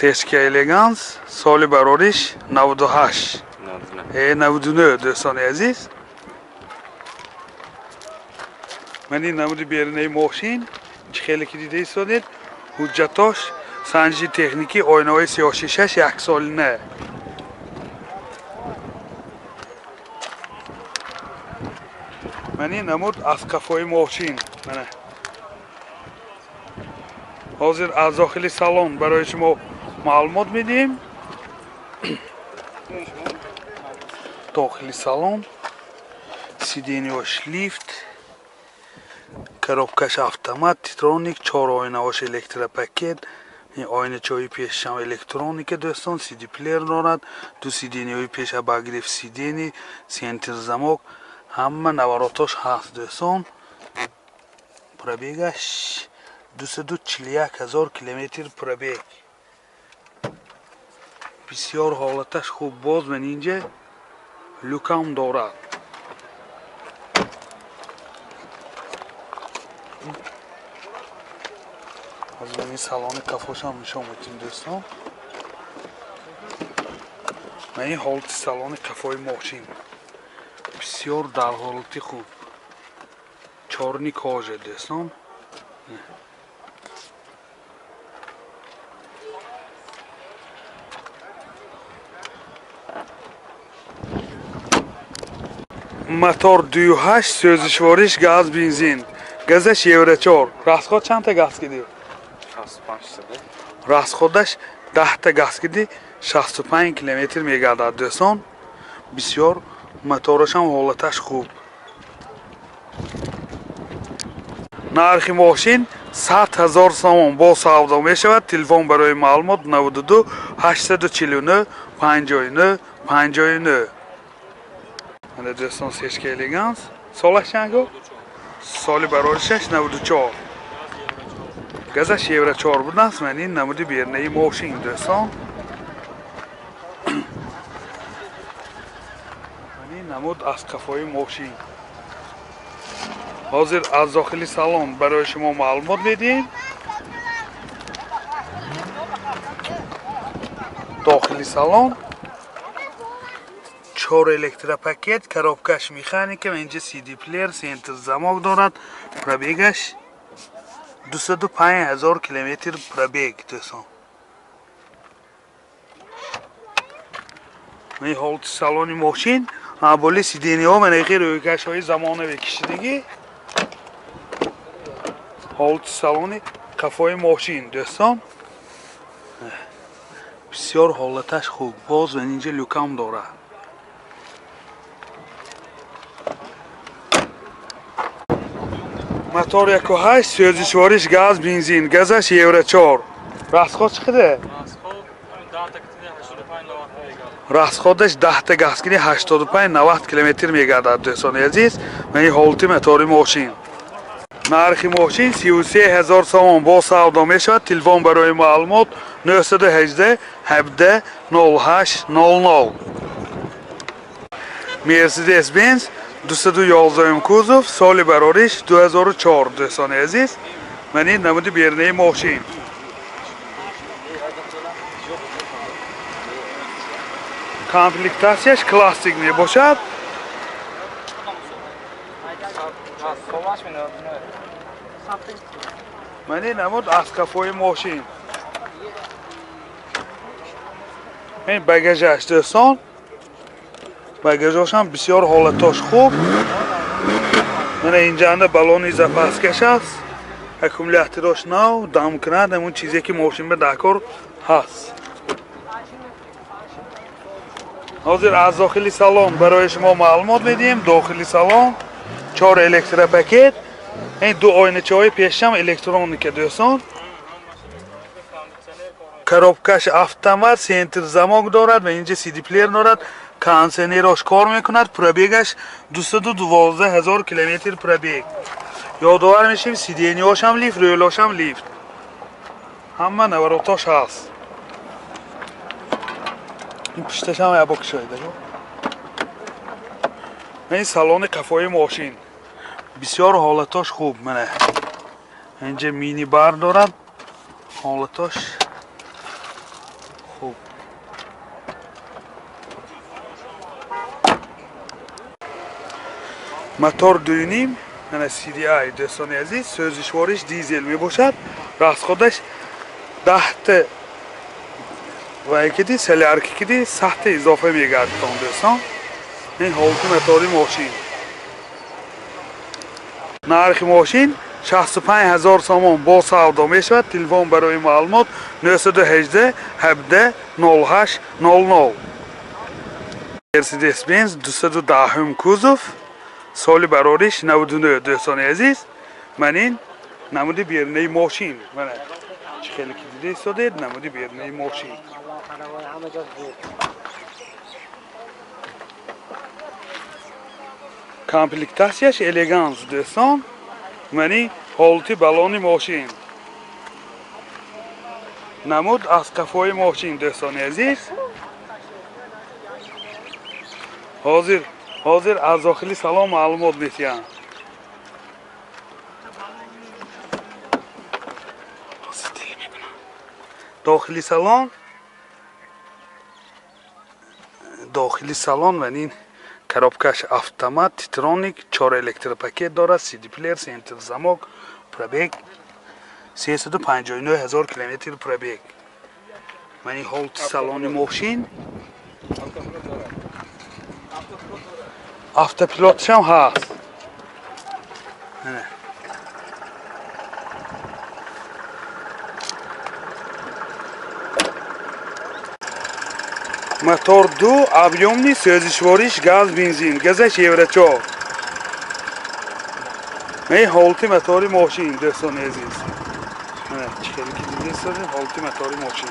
سیسکی الیگانس سال برارش 98 99 دوستان عزیز. من این نمود بیرونی ماشین خیلی که دیده ایستادید حجتاش سنجی تکنیکی آینه های 36 یک سال نه. من این نمود از کفای ماشین منه حاضر از داخل سالن برای شما معلومات میدیم. داخل سالن سیدینیوش لیفت коробкаш автомат титроник 4 oynaosh электропакет oynachoyi pesham elektronika do'ston cd player дорад 2 сиденияи пеша ба гриф сидени сентр замок ҳама наворотош ҳаст до'стон. пробегаш 241,000 километр пробег. бисёр ҳолаташ хуб. боз мен инҷа люкам дорад. از این سالن کافوش هم نشون میدیم دوستان. من این حالت سالن کافوی ماشین بسیار در حالتی خوب. چارنی کاجه دوستان. موتور 28 سوزشواریش گاز بنزین. گازش یورو 4. راستخود چند تا گاز کردی؟ 65 تا. راستخودش 10 تا گاز کردی 65 کیلومتر میگردد دوستان. بسیار موتورش هم حالتش خوب. نرخ ماشین 100,000 سوم با سودا می شود. تلفن برای معلومات 92 849 59 59. من دوستان سیسکی الیگانس سالش چند گفت؟ سالی برارشش 94. گازش یورو 4 بود است. من این نمودی بیرونی ماشین دوستان. من این نمود از کفای ماشین. حاضر از داخلی سالن برای شما معلومات میدیم. داخلی سالن 4 الکتروپاکت коробкаш механика اینجا CD پلیر سنتر замок دارد. پرابیگش 205,000 کیلومتر پرابیگ دوستان. این حالت سالن ماشین بالی سیدینی ها من غیر رویکش های زمانه کشیدگی. حالت سالن کفای ماشین دوستان بسیار حالتش خوب. باز و اینجا لوکام داره. موتور 1.8 سوزشواریش گاز بنزین. گازش یورو 4. راستخود چقدره؟ راستخودش 10 تا گاز کردی 85 90 کیلومتر میگردد دوستان عزیز. من این حالت موتور ماشین. نرخ ماشین 33,000 سوم با سودا می شود. تلفن برای معلومات 918 17 08 00. مرسدس بنز 211 کوزوف سال برارش 2004 دوستان عزیز. من این نمود بیرونی ماشین. کامپلکتاسیش کلاسیک می باشد. من این نمود از کفای ماشین. این بگاژش دوستان. بگاژش هم بسیار حالتاش خوب. من اینجا بالون زپاسکش است. اکومولاتورش نو دام کند. همون چیزی که ماشین به دکار هست. حاضر از داخلی سالن برای شما معلومات میدیم. داخلی سالن 4 الکتروپاکت. این 2 آینه‌چه‌های پیشم الکترونیک دوستان. коробкаш автомат سنتر замок دارد و اینجا CD پلیر دارد. کانسنیرش کار میکند. پرابیگش 212,000 کیلومتر پرابیگ. یادآور میشیم سیدینیاش هم لیفت رویلاش هم لیفت. همه نواراتاش هست. این پشتش هم یابک شده. این سالن کفای ماشین بسیار حالتاش خوب. منه اینجا مینی بار دارد. حالتاش мотор 2.5 mana CDI do'stoni aziz, so'zishvorish dizel میباشد. расходаш 10 تا و یکی سلیارکی که دی 100 تا اضافه میگردتون دوستان. این حالت موتوری ماشین. نرخ ماشین 65000 سوم با سودا میشود. تلفن برای معلومات 918 17 08 00. مرسدس بنز 210 کوزوف سال برارش 99 دوستان عزیز. من این نمود بیرونی ماشین من خیلی که دیده استاده نمود بیرونی ماشین کامپلیکتاسیاش الیگانس دوستان. منی حالتی بالونی ماشین نمود از کفای ماشین دوستان عزیز. حاضر از داخلی سلام معلومات میتیم. داخلی سالن و این коробкаш автомат تیترونیک 4 الکتروپاکت دارد. CD پلیر سنتر زماک پرابیگ 359000 کیلومتر پرابیگ. من این حالت سالن ماشین автопилотش هم هست. мотор 2 объемный, со'zishvorish gaz benzin, газаш евро 4. این حالت мотори ماشین دوستان عزیز. چخیلی که دیده سازیم حالت мотори ماشین.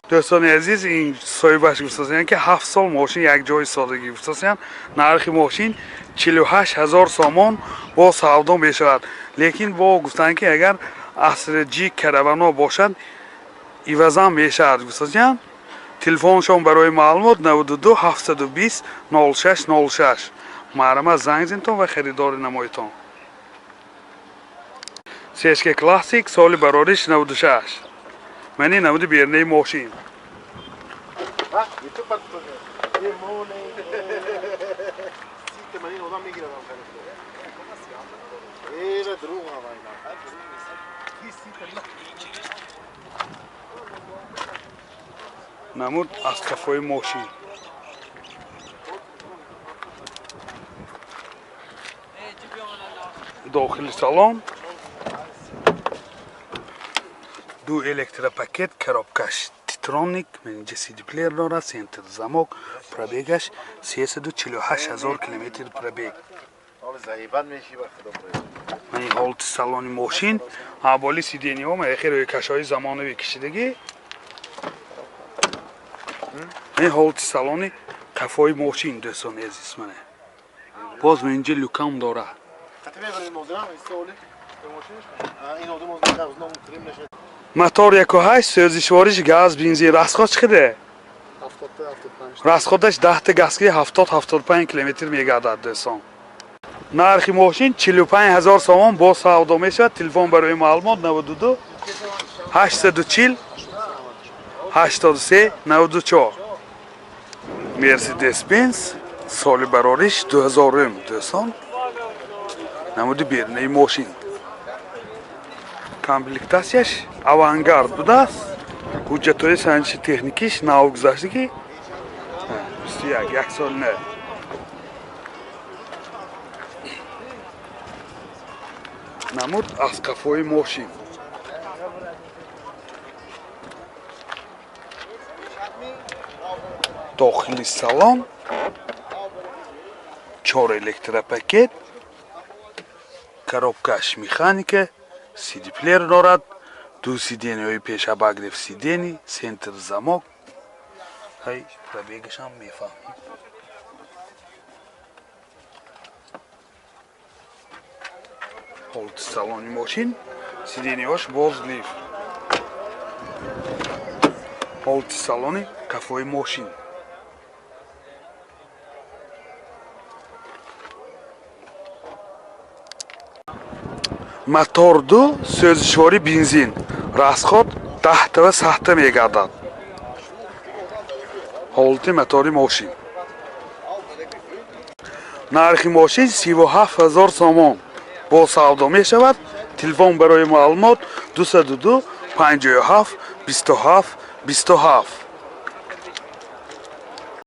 دوستان عزیز این صاحبش گفتن که 7 سال ماشین یک جای سادگی گفتن. نرخ ماشین 48000 سوم با سودا میشود. لیکن با گفتن که اگر اصر جی کروانا باشد ایوازم میشود گفتن. تلفنشون برای معلومات 92 720 06 06. مرا زنگ زنتون و خریدار نمایتون. سیشک کلاسیک سال برارش 96. منی نمود بیرنی ماشین. نمود از کفای ماشین داخل سالن دو الکتروپاکت коробкаш تیترونیک من CD پلیر دارد. سنتر زماک پرابیگش 348000 کیلومتر پرابیگ. من این حالت سالن ماشین حوالی سیدینی ها مخیر روی کشای زمانوی کشیدگی. این حالت سالن کفای ماشین دوستان عزیز منه. باز من اینجا لوکام داره. мотор 1.8 со'zishvorish gaz benzin расход chiqdi. расходаш 10 تا газки 70-75 км میگردد دوستان. نرخ ماشین 45000 سوم با سودا میشود. تلفن برای معلومات 92 840 83 94. مرسدس بنز سال برارش 2000 دوستان. نمود بیرونی ماشین комплектацияш авангард будааст. ҳуҷҷатҳои санҷиши техникиш нав гузаштагӣ 21 сол не. намуд аз қафои мошин дохили салон 4 электропакет коробкаш механика CD плеер дорад. ду сиденияи пешабагриф сидени сентр замок. ҳай пробегаш ҳам мефаҳмем. ҳолати салони мошин сиденияш боз лиф. ҳолати салони кафои мошин мотор 2 со'zishvори бензин расход 10 та ва 100 та мегардад. ҳолати мотори мошин нархи мошин 37 000 сомон бо савдо мешавад. Телефон барои маълумот 222 57 27 27.